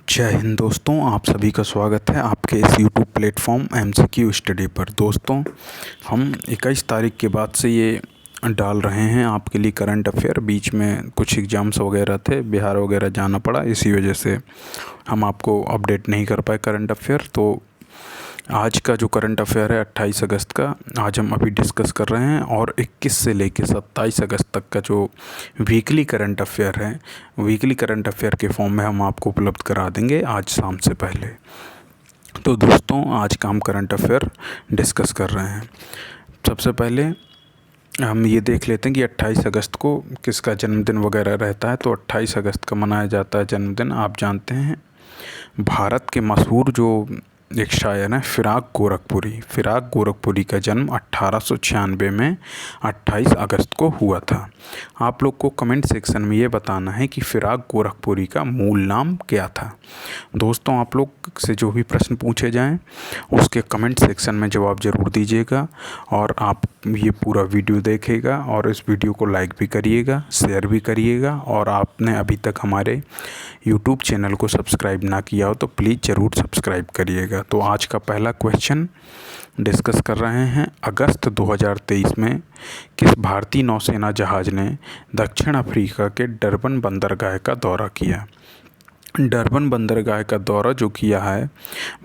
जय हिंद दोस्तों, आप सभी का स्वागत है आपके इस यूट्यूब प्लेटफॉर्म एमसीक्यू स्टडी पर। दोस्तों, हम 21 तारीख के बाद से ये डाल रहे हैं आपके लिए करंट अफेयर। बीच में कुछ एग्ज़ाम्स वगैरह थे, बिहार वगैरह जाना पड़ा, इसी वजह से हम आपको अपडेट नहीं कर पाए करंट अफेयर। तो आज का जो करंट अफेयर है 28 अगस्त का, आज हम अभी डिस्कस कर रहे हैं। और 21 से लेकर 27 अगस्त तक का जो वीकली करंट अफेयर है, वीकली करंट अफेयर के फॉर्म में हम आपको उपलब्ध करा देंगे आज शाम से पहले। तो दोस्तों, आज का हम करंट अफेयर डिस्कस कर रहे हैं। सबसे पहले हम ये देख लेते हैं कि 28 अगस्त को किसका जन्मदिन वगैरह रहता है। तो 28 अगस्त का मनाया जाता है जन्मदिन, आप जानते हैं, भारत के मशहूर जो एक शायर हैं फिराक गोरखपुरी का जन्म 1896 में 28 अगस्त को हुआ था। आप लोग को कमेंट सेक्शन में ये बताना है कि फिराक गोरखपुरी का मूल नाम क्या था। दोस्तों, आप लोग से जो भी प्रश्न पूछे जाएं उसके कमेंट सेक्शन में जवाब ज़रूर दीजिएगा। और आप ये पूरा वीडियो देखिएगा और इस वीडियो को लाइक भी करिएगा, शेयर भी करिएगा। और आपने अभी तक हमारे यूट्यूब चैनल को सब्सक्राइब ना किया हो तो प्लीज़ ज़रूर सब्सक्राइब करिएगा। तो आज का पहला क्वेश्चन डिस्कस कर रहे हैं। अगस्त 2023 में किस भारतीय नौसेना जहाज़ ने दक्षिण अफ्रीका के डरबन बंदरगाह का दौरा किया? डरबन बंदरगाह का दौरा जो किया है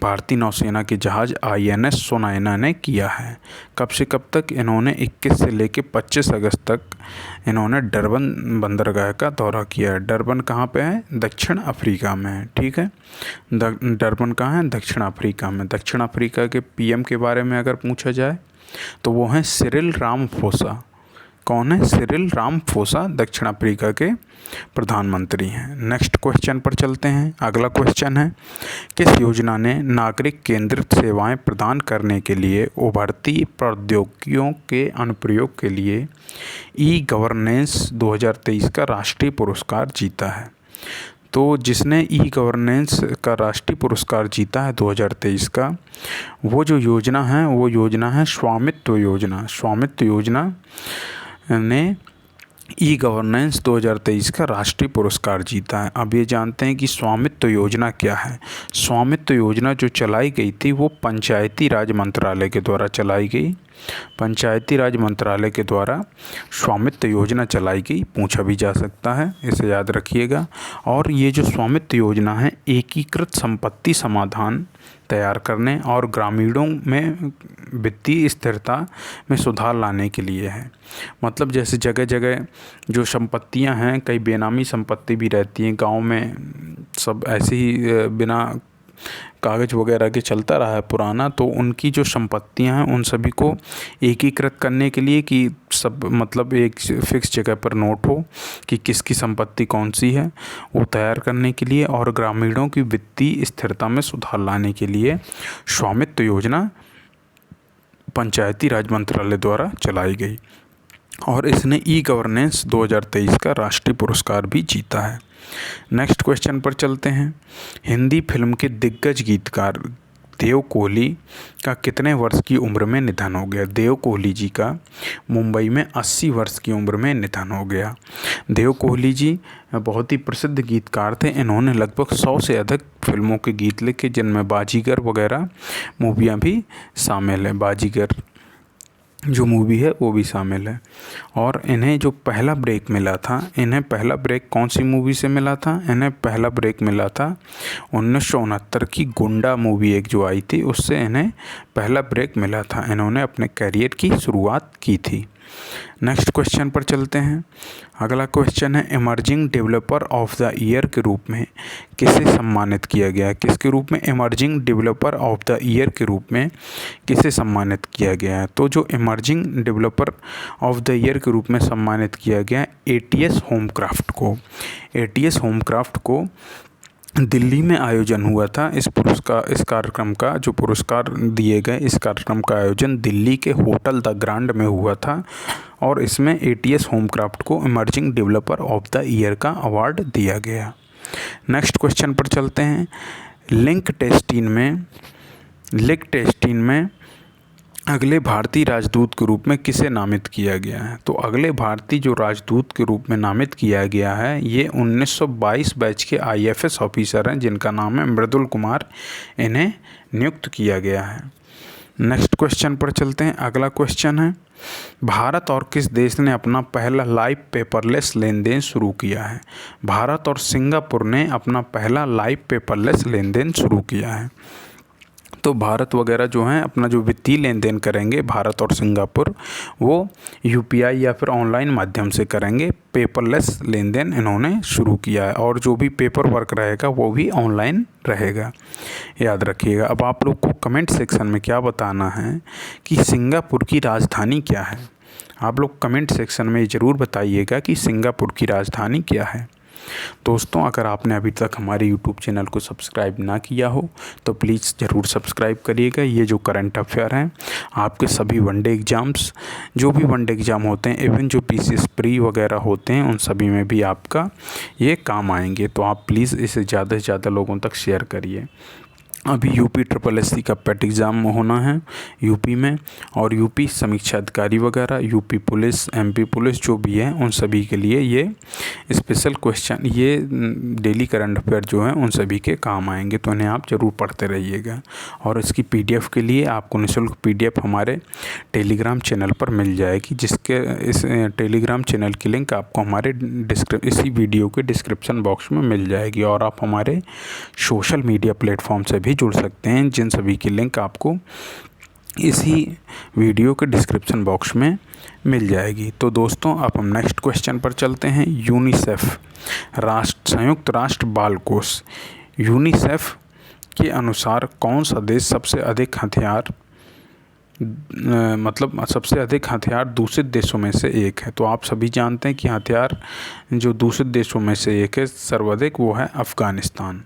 भारतीय नौसेना के जहाज़ INS सोनायना ने किया है। कब से कब तक? इन्होंने 21 से लेकर 25 अगस्त तक इन्होंने डरबन बंदरगाह का दौरा किया है। डरबन कहाँ पे है? दक्षिण अफ्रीका में है, ठीक है। डरबन कहाँ है? दक्षिण अफ्रीका में। दक्षिण अफ्रीका के PM के बारे में अगर पूछा जाए तो वो हैं सिरिल रामाफोसा। कौन है? सिरिल रामाफोसा दक्षिण अफ्रीका के प्रधानमंत्री हैं। नेक्स्ट क्वेश्चन पर चलते हैं। अगला क्वेश्चन है, किस योजना ने नागरिक केंद्रित सेवाएं प्रदान करने के लिए उभरती प्रौद्योगिकियों के अनुप्रयोग के लिए ई-गवर्नेंस 2023 का राष्ट्रीय पुरस्कार जीता है? तो जिसने ई-गवर्नेंस का राष्ट्रीय पुरस्कार जीता है 2023 का, वो जो योजना है वो योजना है स्वामित्व योजना। स्वामित्व योजना ने ई-गवर्नेंस 2023 का राष्ट्रीय पुरस्कार जीता है। अब ये जानते हैं कि स्वामित्व योजना क्या है। स्वामित्व योजना जो चलाई गई थी वो पंचायती राज मंत्रालय के द्वारा चलाई गई। पंचायती राज मंत्रालय के द्वारा स्वामित्व योजना चलाई गई, पूछा भी जा सकता है, इसे याद रखिएगा। और ये जो स्वामित्व योजना है एकीकृत संपत्ति समाधान तैयार करने और ग्रामीणों में वित्तीय स्थिरता में सुधार लाने के लिए है। मतलब जैसे जगह जगह जो संपत्तियां हैं, कई बेनामी संपत्ति भी रहती हैं गांव में, सब ऐसे ही बिना कागज़ वगैरह के चलता रहा है पुराना, तो उनकी जो संपत्तियां हैं उन सभी को एकीकृत करने के लिए कि सब मतलब एक फिक्स जगह पर नोट हो कि किसकी संपत्ति कौन सी है, वो तैयार करने के लिए और ग्रामीणों की वित्तीय स्थिरता में सुधार लाने के लिए स्वामित्व योजना पंचायती राज मंत्रालय द्वारा चलाई गई। और इसने ई-गवर्नेंस 2023 का राष्ट्रीय पुरस्कार भी जीता है। नेक्स्ट क्वेश्चन पर चलते हैं। हिंदी फिल्म के दिग्गज गीतकार देव कोहली का कितने वर्ष की उम्र में निधन हो गया? देव कोहली जी का मुंबई में 80 वर्ष की उम्र में निधन हो गया। देव कोहली जी बहुत ही प्रसिद्ध गीतकार थे। इन्होंने लगभग 100 से अधिक फिल्मों के गीत लिखे, जिनमें बाजीगर वगैरह मूवियाँ भी शामिल है। बाजीगर जो मूवी है वो भी शामिल है। और इन्हें जो पहला ब्रेक मिला था, इन्हें पहला ब्रेक कौन सी मूवी से मिला था? इन्हें पहला ब्रेक मिला था 1969 की गुंडा मूवी एक जो आई थी, उससे इन्हें पहला ब्रेक मिला था। इन्होंने अपने करियर की शुरुआत की थी। नेक्स्ट क्वेश्चन पर चलते हैं। अगला क्वेश्चन है, emerging developer of the year के रूप में किसे सम्मानित किया गया? किसके रूप में? Emerging developer of the year के रूप में किसे सम्मानित किया गया है? तो जो emerging developer of the year के रूप में सम्मानित किया गया ATS होमक्राफ्ट को। ATS होमक्राफ्ट को दिल्ली में आयोजन हुआ था। इस कार्यक्रम का जो पुरस्कार दिए गए, इस कार्यक्रम का आयोजन दिल्ली के होटल द ग्रांड में हुआ था। और इसमें ATS होमक्राफ्ट को emerging developer of the year का अवार्ड दिया गया। नेक्स्ट क्वेश्चन पर चलते हैं। लिंक टेस्टिन में अगले भारतीय राजदूत के रूप में किसे नामित किया गया है? तो अगले भारतीय जो राजदूत के रूप में नामित किया गया है ये 1922 बैच के IFS ऑफिसर हैं जिनका नाम है मृदुल कुमार। इन्हें नियुक्त किया गया है। नेक्स्ट क्वेश्चन पर चलते हैं। अगला क्वेश्चन है, भारत और किस देश ने अपना पहला लाइव पेपरलेस लेन देन शुरू किया है? भारत और सिंगापुर ने अपना पहला लाइव पेपरलेस लेन देन शुरू किया है। तो भारत वगैरह जो हैं अपना जो वित्तीय लेन देन करेंगे, भारत और सिंगापुर, वो UPI या फिर ऑनलाइन माध्यम से करेंगे। पेपरलेस लेन देन इन्होंने शुरू किया है और जो भी पेपर वर्क रहेगा वो भी ऑनलाइन रहेगा, याद रखिएगा। अब आप लोग को कमेंट सेक्शन में क्या बताना है कि सिंगापुर की राजधानी क्या है? आप लोग कमेंट सेक्शन में ज़रूर बताइएगा कि सिंगापुर की राजधानी क्या है। दोस्तों, अगर आपने अभी तक हमारे YouTube चैनल को सब्सक्राइब ना किया हो तो प्लीज़ ज़रूर सब्सक्राइब करिएगा। ये जो करंट अफेयर हैं, आपके सभी वनडे एग्ज़ाम्स, जो भी वनडे एग्ज़ाम होते हैं, इवन जो PCS प्री वगैरह होते हैं, उन सभी में भी आपका ये काम आएंगे। तो आप प्लीज़ इसे ज़्यादा से ज़्यादा लोगों तक शेयर करिए। अभी UP SSC का पेट एग्ज़ाम होना है यूपी में, और यूपी समीक्षा अधिकारी वगैरह, यूपी पुलिस, MP पुलिस जो भी है, उन सभी के लिए ये स्पेशल क्वेश्चन, ये डेली करंट अफेयर जो हैं उन सभी के काम आएंगे। तो इन्हें आप ज़रूर पढ़ते रहिएगा। और इसकी PDF के लिए आपको निःशुल्क PDF हमारे टेलीग्राम चैनल पर मिल जाएगी, जिसके इस टेलीग्राम चैनल की लिंक आपको हमारे इसी वीडियो के डिस्क्रिप्शन बॉक्स में मिल जाएगी। और आप हमारे सोशल मीडिया प्लेटफॉर्म से भी जुड़ सकते हैं, जिन सभी की लिंक आपको इसी वीडियो के डिस्क्रिप्शन बॉक्स में मिल जाएगी। तो दोस्तों, अब हम नेक्स्ट क्वेश्चन पर चलते हैं। यूनिसेफ, संयुक्त राष्ट्र बाल कोष, यूनिसेफ के अनुसार कौन सा देश सबसे अधिक हथियार सबसे अधिक हथियार दूषित देशों में से एक है? तो आप सभी जानते हैं कि हथियार जो दूषित देशों में से एक है सर्वाधिक, वो है अफ़गानिस्तान।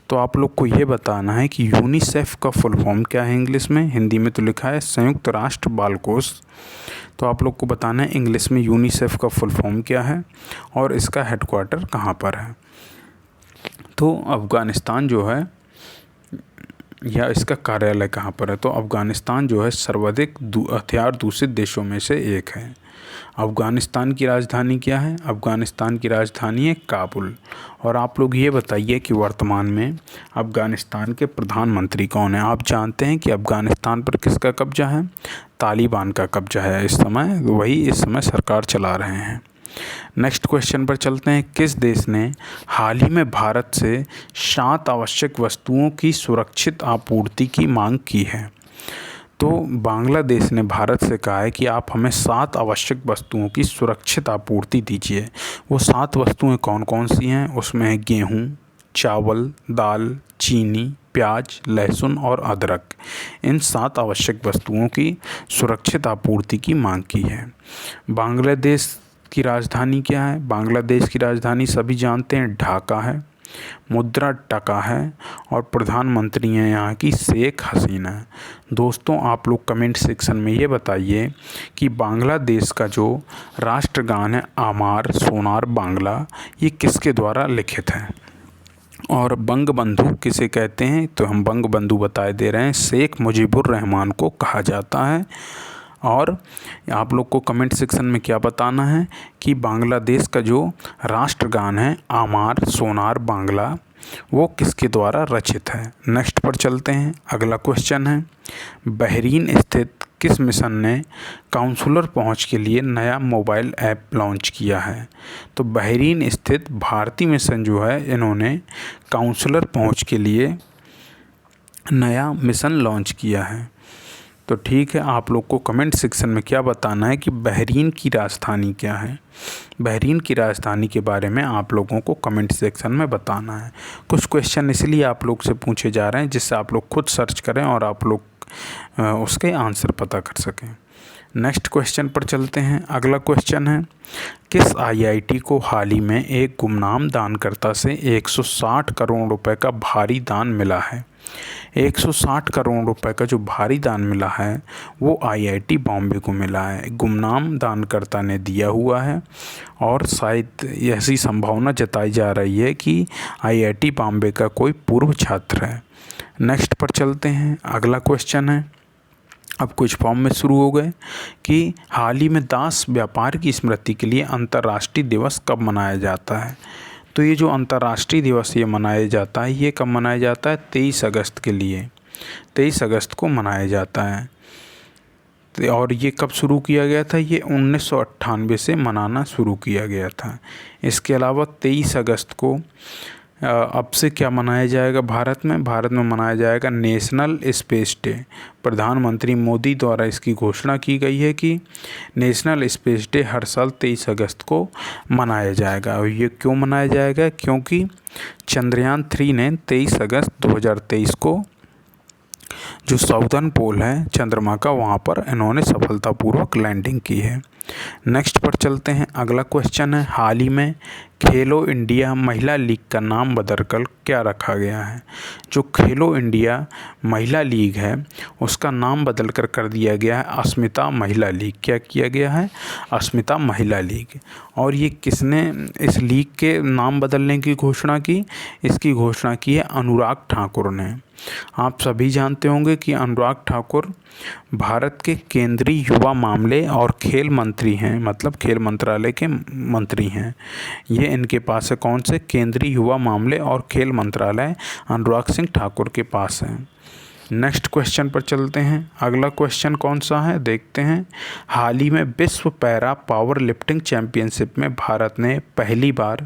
तो आप लोग को ये बताना है कि यूनिसेफ का फुल फॉर्म क्या है इंग्लिश में। हिंदी में तो लिखा है संयुक्त राष्ट्र बाल कोष। तो आप लोग को बताना है इंग्लिश में यूनिसेफ का फुल फॉर्म क्या है और इसका हेडक्वार्टर कहाँ पर है। तो अफ़गानिस्तान जो है, या इसका कार्यालय कहाँ पर है? तो अफ़गानिस्तान जो है सर्वाधिक हथियार दूषित देशों में से एक है। अफ़गानिस्तान की राजधानी क्या है? अफ़गानिस्तान की राजधानी है काबुल। और आप लोग ये बताइए कि वर्तमान में अफ़गानिस्तान के प्रधानमंत्री कौन है? आप जानते हैं कि अफ़गानिस्तान पर किसका कब्जा है? तालिबान का कब्जा है इस समय, वही इस समय सरकार चला रहे हैं। नेक्स्ट क्वेश्चन पर चलते हैं। किस देश ने हाल ही में भारत से 7 आवश्यक वस्तुओं की सुरक्षित आपूर्ति की मांग की है? तो बांग्लादेश ने भारत से कहा है कि आप हमें 7 आवश्यक वस्तुओं की सुरक्षित आपूर्ति दीजिए। वो 7 वस्तुएं कौन कौन सी हैं? उसमें है गेहूँ, चावल, दाल, चीनी, प्याज, लहसुन और अदरक। इन 7 आवश्यक वस्तुओं की सुरक्षित आपूर्ति की मांग की है। बांग्लादेश की राजधानी क्या है? बांग्लादेश की राजधानी सभी जानते हैं ढाका है, मुद्रा टका है और प्रधानमंत्री हैं यहाँ की शेख हसीना है। दोस्तों, आप लोग कमेंट सेक्शन में ये बताइए कि बांग्लादेश का जो राष्ट्रगान है आमार सोनार बांग्ला, ये किसके द्वारा लिखित है? और बंगबंधु किसे कहते हैं? तो हम बंगबंधु बताए दे रहे हैं, शेख मुजीबुर रहमान को कहा जाता है। और आप लोग को कमेंट सेक्शन में क्या बताना है कि बांग्लादेश का जो राष्ट्रगान है आमार सोनार बांग्ला, वो किसके द्वारा रचित है। नेक्स्ट पर चलते हैं। अगला क्वेश्चन है, बहरीन स्थित किस मिशन ने काउंसलर पहुंच के लिए नया मोबाइल ऐप लॉन्च किया है? तो बहरीन स्थित भारतीय मिशन जो है, इन्होंने काउंसलर पहुंच के लिए नया मिशन लॉन्च किया है। तो ठीक है, आप लोग को कमेंट सेक्शन में क्या बताना है कि बहरीन की राजधानी क्या है। बहरीन की राजधानी के बारे में आप लोगों को कमेंट सेक्शन में बताना है। कुछ क्वेश्चन इसलिए आप लोग से पूछे जा रहे हैं जिससे आप लोग खुद सर्च करें और आप लोग उसके आंसर पता कर सकें। नेक्स्ट क्वेश्चन पर चलते हैं। अगला क्वेश्चन है, किस IIT को हाल ही में एक गुमनाम दानकर्ता से 160 करोड़ रुपए का भारी दान मिला है? 160 करोड़ रुपए का जो भारी दान मिला है वो IIT बॉम्बे को मिला है। गुमनाम दानकर्ता ने दिया हुआ है और शायद ऐसी संभावना जताई जा रही है कि IIT बॉम्बे का कोई पूर्व छात्र है। नेक्स्ट पर चलते हैं। अगला क्वेश्चन है, अब कुछ फॉर्म में शुरू हो गए कि हाल ही में दास व्यापार की स्मृति के लिए अंतर्राष्ट्रीय दिवस कब मनाया जाता है। तो ये जो अंतर्राष्ट्रीय दिवस ये मनाया जाता है, ये कब मनाया जाता है? 23 अगस्त के लिए, 23 अगस्त को मनाया जाता है। और ये कब शुरू किया गया था? ये 1998 से मनाना शुरू किया गया था। इसके अलावा 23 अगस्त को अब से क्या मनाया जाएगा भारत में? भारत में मनाया जाएगा नेशनल स्पेस डे। प्रधानमंत्री मोदी द्वारा इसकी घोषणा की गई है कि नेशनल स्पेस डे हर साल 23 अगस्त को मनाया जाएगा। और ये क्यों मनाया जाएगा? क्योंकि चंद्रयान 3 ने 23 अगस्त 2023 को जो साउदर्न पोल है चंद्रमा का, वहाँ पर इन्होंने सफलतापूर्वक लैंडिंग की है। नेक्स्ट पर चलते हैं। अगला क्वेश्चन है, हाल ही में खेलो इंडिया महिला लीग का नाम बदलकर क्या रखा गया है? जो खेलो इंडिया महिला लीग है उसका नाम बदलकर कर दिया गया है अस्मिता महिला लीग। क्या किया गया है? अस्मिता महिला लीग। और ये किसने इस लीग के नाम बदलने की घोषणा की? इसकी घोषणा की है अनुराग ठाकुर ने। आप सभी जानते होंगे कि अनुराग ठाकुर भारत के केंद्रीय युवा मामले और खेल मंत्री हैं, मतलब खेल मंत्रालय के मंत्री हैं। ये इनके पास है, कौन से? केंद्रीय युवा मामले और खेल मंत्रालय अनुराग सिंह ठाकुर के पास है। नेक्स्ट क्वेश्चन पर चलते हैं। अगला क्वेश्चन कौन सा है देखते हैं। हाल ही में विश्व पैरा पावर लिफ्टिंग चैंपियनशिप में भारत ने पहली बार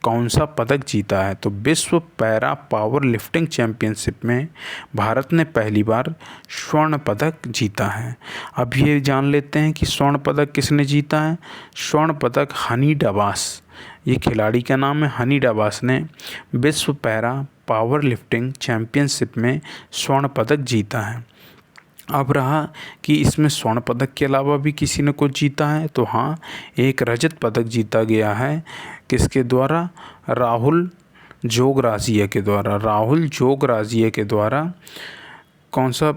कौन सा पदक जीता है? तो विश्व पैरा पावर लिफ्टिंग चैंपियनशिप में भारत ने पहली बार स्वर्ण पदक जीता है। अब ये जान लेते हैं कि स्वर्ण पदक किसने जीता है। स्वर्ण पदक हनी डबास, ये खिलाड़ी का नाम है हनी डबास, ने विश्व पैरा पावर लिफ्टिंग चैंपियनशिप में स्वर्ण पदक जीता है। अब रहा कि इसमें स्वर्ण पदक के अलावा भी किसी ने कुछ जीता है, तो हाँ, एक रजत पदक जीता गया है। किसके द्वारा? राहुल जोगराजिया के द्वारा। राहुल जोगराजिया के द्वारा कौन सा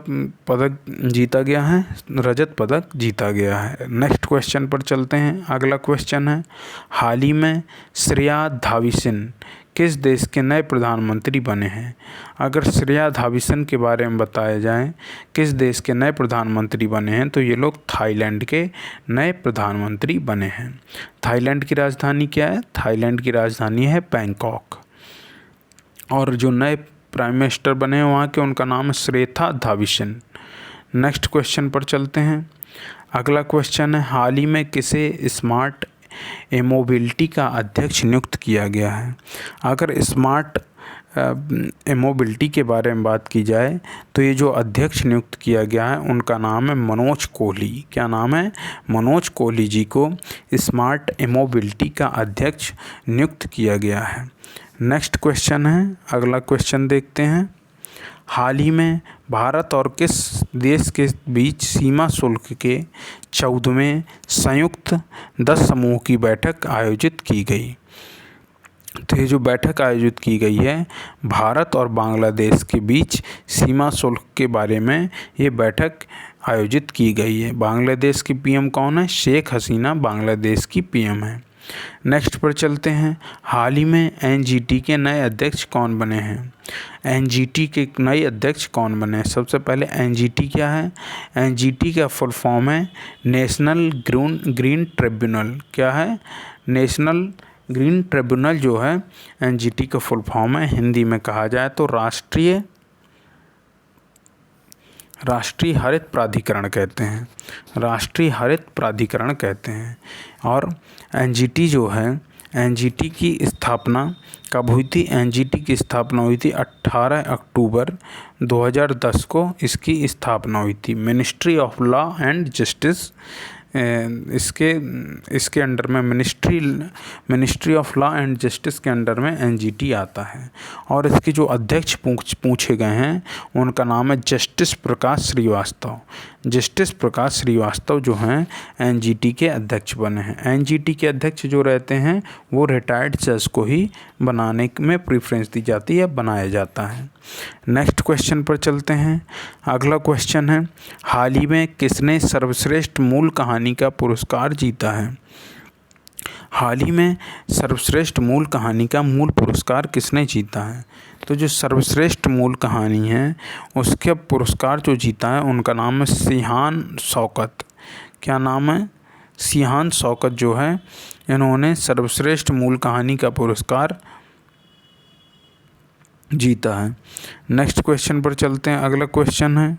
पदक जीता गया है? रजत पदक जीता गया है। नेक्स्ट क्वेश्चन पर चलते हैं। अगला क्वेश्चन है, हाल ही में श्रेया धावीसन किस देश के नए प्रधानमंत्री बने हैं? अगर श्रेया धावीसन के बारे में बताया जाए किस देश के नए प्रधानमंत्री बने हैं, तो ये लोग थाईलैंड के नए प्रधानमंत्री बने हैं। थाईलैंड की राजधानी क्या है? थाईलैंड की राजधानी है बैंकॉक। और जो नए प्राइम मिनिस्टर बने हैं वहाँ के, उनका नाम है श्रेया धावीसन। नेक्स्ट क्वेश्चन पर चलते हैं। अगला क्वेश्चन है, हाल ही में किसे स्मार्ट मोबिलिटी का अध्यक्ष नियुक्त किया गया है? अगर स्मार्ट मोबिलिटी के बारे में बात की जाए तो ये जो अध्यक्ष नियुक्त किया गया है उनका नाम है मनोज कोहली। क्या नाम है? मनोज कोहली जी को स्मार्ट मोबिलिटी का अध्यक्ष नियुक्त किया गया है। नेक्स्ट क्वेश्चन है, अगला क्वेश्चन देखते हैं। हाल ही में भारत और किस देश के बीच सीमा शुल्क के 14वें संयुक्त 10 समूह की बैठक आयोजित की गई? तो ये जो बैठक आयोजित की गई है भारत और बांग्लादेश के बीच सीमा शुल्क के बारे में, ये बैठक आयोजित की गई है। बांग्लादेश की पीएम कौन है? शेख हसीना बांग्लादेश की पीएम है। नेक्स्ट पर चलते हैं। हाल ही में एनजीटी के नए अध्यक्ष कौन बने हैं? एनजीटी के नए अध्यक्ष कौन बने हैं? सबसे पहले एनजीटी क्या है? एनजीटी का फुल फॉर्म है नेशनल ग्रीन ट्रिब्यूनल। क्या है? नेशनल ग्रीन ट्रिब्यूनल जो है एनजीटी का फुल फॉर्म है। हिंदी में कहा जाए तो राष्ट्रीय हरित प्राधिकरण कहते हैं। राष्ट्रीय हरित प्राधिकरण कहते हैं। और एनजीटी जो है, एनजीटी की स्थापना कब हुई थी? एनजीटी की स्थापना हुई थी 18 अक्टूबर 2010 को इसकी स्थापना हुई थी। Ministry of law and justice इसके अंडर में ministry of law and justice के अंडर में एनजीटी आता है। और इसके जो अध्यक्ष पूछे गए हैं उनका नाम है जस्टिस प्रकाश श्रीवास्तव। जस्टिस प्रकाश श्रीवास्तव जो हैं एनजीटी के अध्यक्ष बने हैं। एनजीटी के अध्यक्ष जो रहते हैं वो रिटायर्ड जज को ही बनाने में प्रेफरेंस दी जाती है, बनाया जाता है। नेक्स्ट क्वेश्चन पर चलते हैं। अगला क्वेश्चन है, हाल ही में किसने सर्वश्रेष्ठ मूल कहानी का पुरस्कार जीता है? हाल ही में सर्वश्रेष्ठ मूल कहानी का मूल पुरस्कार किसने जीता है? तो जो सर्वश्रेष्ठ मूल कहानी है उसके पुरस्कार जो जीता है उनका नाम है सिहान शौकत। क्या नाम है? सिहान शौकत जो है इन्होंने सर्वश्रेष्ठ मूल कहानी का पुरस्कार जीता है। नेक्स्ट क्वेश्चन पर चलते हैं। अगला क्वेश्चन है,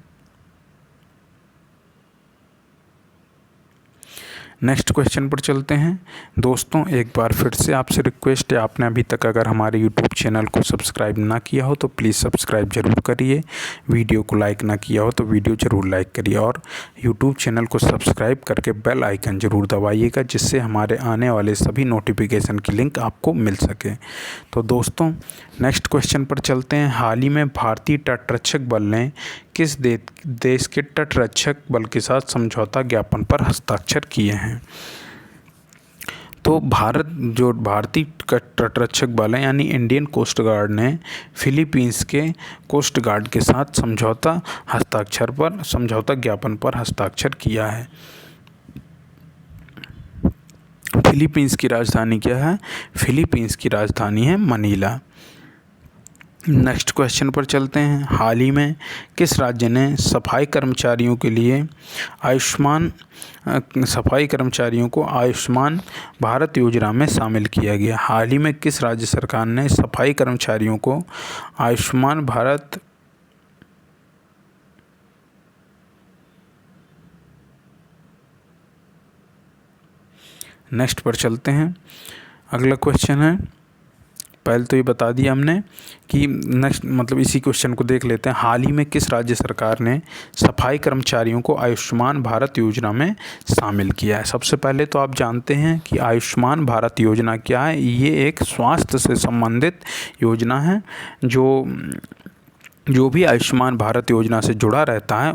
नेक्स्ट क्वेश्चन पर चलते हैं। दोस्तों एक बार फिर से आपसे रिक्वेस्ट है, आपने अभी तक अगर हमारे यूट्यूब चैनल को सब्सक्राइब ना किया हो तो प्लीज़ सब्सक्राइब ज़रूर करिए। वीडियो को लाइक ना किया हो तो वीडियो ज़रूर लाइक करिए और यूट्यूब चैनल को सब्सक्राइब करके बेल आइकन ज़रूर दबाइएगा, जिससे हमारे आने वाले सभी नोटिफिकेशन की लिंक आपको मिल सके। तो दोस्तों नेक्स्ट क्वेश्चन पर चलते हैं। हाल ही में भारतीय तटरक्षक बल ने किस देश के तटरक्षक बल के साथ समझौता ज्ञापन पर हस्ताक्षर किए हैं? तो भारतीय तटरक्षक बल है यानी इंडियन कोस्ट गार्ड ने फिलीपींस के कोस्ट गार्ड के साथ समझौता ज्ञापन पर हस्ताक्षर किया है। फिलीपींस की राजधानी क्या है? फिलीपींस की राजधानी है मनीला। नेक्स्ट क्वेश्चन पर चलते हैं। हाल ही में किस राज्य ने सफाई कर्मचारियों को आयुष्मान भारत योजना में शामिल किया गया? हाल ही में किस राज्य सरकार ने सफाई कर्मचारियों को आयुष्मान भारत नेक्स्ट पर चलते हैं। अगला क्वेश्चन है, पहले तो ये बता दिया हमने कि नेक्स्ट मतलब इसी क्वेश्चन को देख लेते हैं। हाल ही में किस राज्य सरकार ने सफाई कर्मचारियों को आयुष्मान भारत योजना में शामिल किया है? सबसे पहले तो आप जानते हैं कि आयुष्मान भारत योजना क्या है। ये एक स्वास्थ्य से संबंधित योजना है। जो भी आयुष्मान भारत योजना से जुड़ा रहता है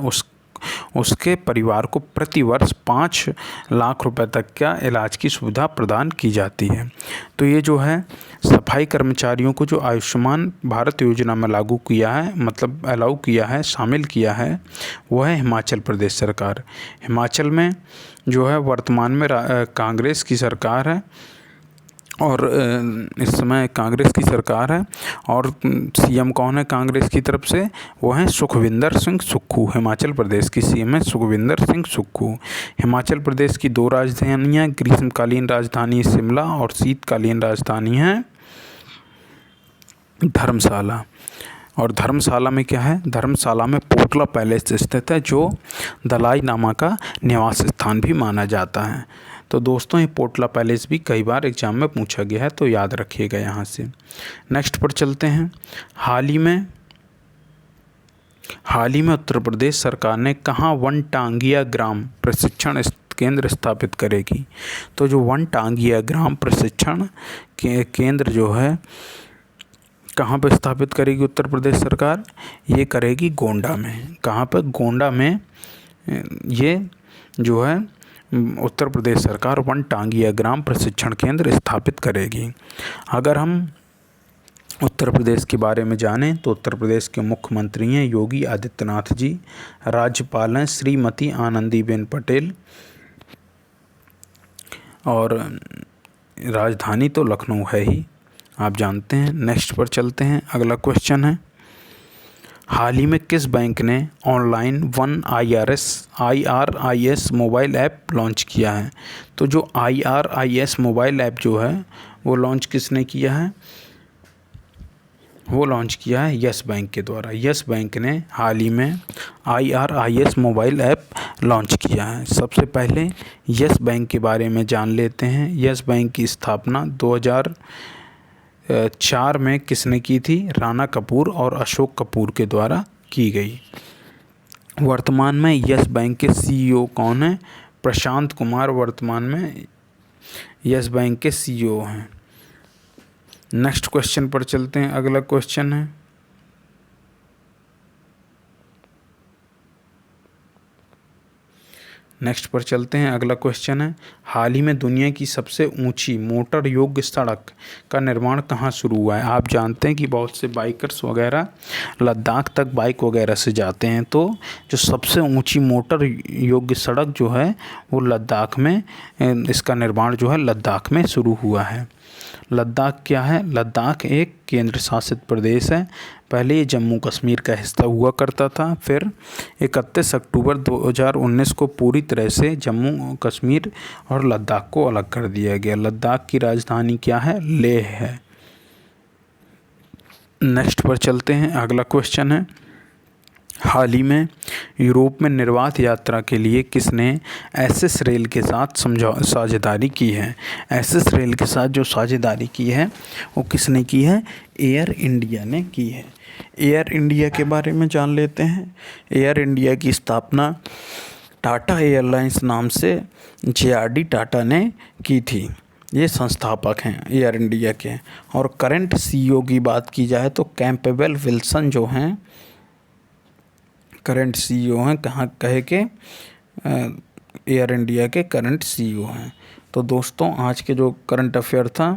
उसके परिवार को प्रति वर्ष 5 लाख रुपए तक का इलाज की सुविधा प्रदान की जाती है। तो ये जो है सफाई कर्मचारियों को जो आयुष्मान भारत योजना में लागू किया है, मतलब अलाउ किया है, शामिल किया है, वो है हिमाचल प्रदेश सरकार। हिमाचल में जो है वर्तमान में कांग्रेस की सरकार है और इस समय कांग्रेस की सरकार है और सीएम कौन है कांग्रेस की तरफ से? वो हैं सुखविंदर सिंह सुक्खू। हिमाचल प्रदेश की सीएम है सुखविंदर सिंह सुक्खू। हिमाचल प्रदेश की 2 राजधानियाँ, ग्रीष्मकालीन राजधानी शिमला और शीतकालीन राजधानी है धर्मशाला। और धर्मशाला में क्या है? धर्मशाला में पोटला पैलेस स्थित है जो दलाई लामा का निवास स्थान भी माना जाता है। तो दोस्तों ये पोटला पैलेस भी कई बार एग्जाम में पूछा गया है, तो याद रखिएगा यहाँ से। नेक्स्ट पर चलते हैं। हाल ही में उत्तर प्रदेश सरकार ने कहाँ वन टांगिया ग्राम प्रशिक्षण केंद्र स्थापित करेगी? तो जो वन टांगिया ग्राम प्रशिक्षण केंद्र जो है कहाँ पर स्थापित करेगी उत्तर प्रदेश सरकार? ये करेगी गोंडा में। कहाँ पर? गोंडा में ये जो है उत्तर प्रदेश सरकार वन टांगिया ग्राम प्रशिक्षण केंद्र स्थापित करेगी। अगर हम उत्तर प्रदेश के बारे में जानें तो उत्तर प्रदेश के मुख्यमंत्री हैं योगी आदित्यनाथ जी, राज्यपाल हैं श्रीमती आनंदीबेन पटेल और राजधानी तो लखनऊ है ही, आप जानते हैं। नेक्स्ट पर चलते हैं। अगला क्वेश्चन है, हाल ही में किस बैंक ने online one IRIS mobile app launch किया है? तो जो IRIS मोबाइल ऐप जो है वो लॉन्च किसने किया है? वो लॉन्च किया है यस बैंक के द्वारा। यस बैंक ने हाल ही में IRIS मोबाइल ऐप लॉन्च किया है। सबसे पहले यस बैंक के बारे में जान लेते हैं। यस बैंक की स्थापना 2004 में किसने की थी? राणा कपूर और अशोक कपूर के द्वारा की गई। वर्तमान में यस बैंक के CEO कौन है? प्रशांत कुमार वर्तमान में यस बैंक के CEO हैं। नेक्स्ट क्वेश्चन पर चलते हैं। अगला क्वेश्चन है, नेक्स्ट पर चलते हैं। अगला क्वेश्चन है, हाल ही में दुनिया की सबसे ऊंची मोटर योग्य सड़क का निर्माण कहाँ शुरू हुआ है। आप जानते हैं कि बहुत से बाइकर्स वगैरह लद्दाख तक बाइक वगैरह से जाते हैं, तो जो सबसे ऊंची मोटर योग्य सड़क जो है वो लद्दाख में, इसका निर्माण जो है लद्दाख में शुरू हुआ है। लद्दाख क्या है? लद्दाख एक केंद्र शासित प्रदेश है। पहले ये जम्मू कश्मीर का हिस्सा हुआ करता था, फिर 31 अक्टूबर 2019 को पूरी तरह से जम्मू कश्मीर और लद्दाख को अलग कर दिया गया। लद्दाख की राजधानी क्या है? लेह है। नेक्स्ट पर चलते हैं। अगला क्वेश्चन है, हाल ही में यूरोप में निर्बाध यात्रा के लिए किसने एसएस रेल के साथ साझेदारी की है। एसएस रेल के साथ जो साझेदारी की है वो किसने की है? एयर इंडिया ने की है। एयर इंडिया के बारे में जान लेते हैं। एयर इंडिया की स्थापना टाटा एयरलाइंस नाम से JRD टाटा ने की थी। ये संस्थापक हैं एयर इंडिया के। और करंट CEO की बात की जाए तो कैंपबेल विल्सन जो हैं करंट CEO हैं, कहे के एयर इंडिया के करंट CEO हैं। तो दोस्तों, आज के जो करंट अफेयर था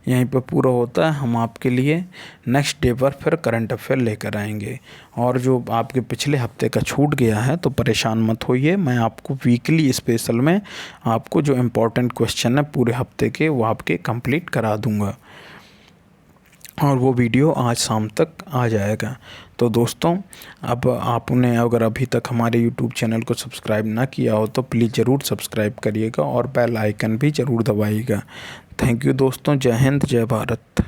यहीं पे पूरा होता है। हम आपके लिए नेक्स्ट डे पर फिर करंट अफेयर लेकर आएंगे। और जो आपके पिछले हफ्ते का छूट गया है तो परेशान मत होइए, मैं आपको वीकली स्पेशल में आपको जो इम्पोर्टेंट क्वेश्चन है पूरे हफ्ते के वो आपके कंप्लीट करा दूंगा, और वो वीडियो आज शाम तक आ जाएगा। तो दोस्तों, अब आपने अगर अभी तक हमारे YouTube चैनल को सब्सक्राइब ना किया हो तो प्लीज़ ज़रूर सब्सक्राइब करिएगा और बेल आइकन भी ज़रूर दबाइएगा। थैंक यू दोस्तों। जय हिंद, जय भारत।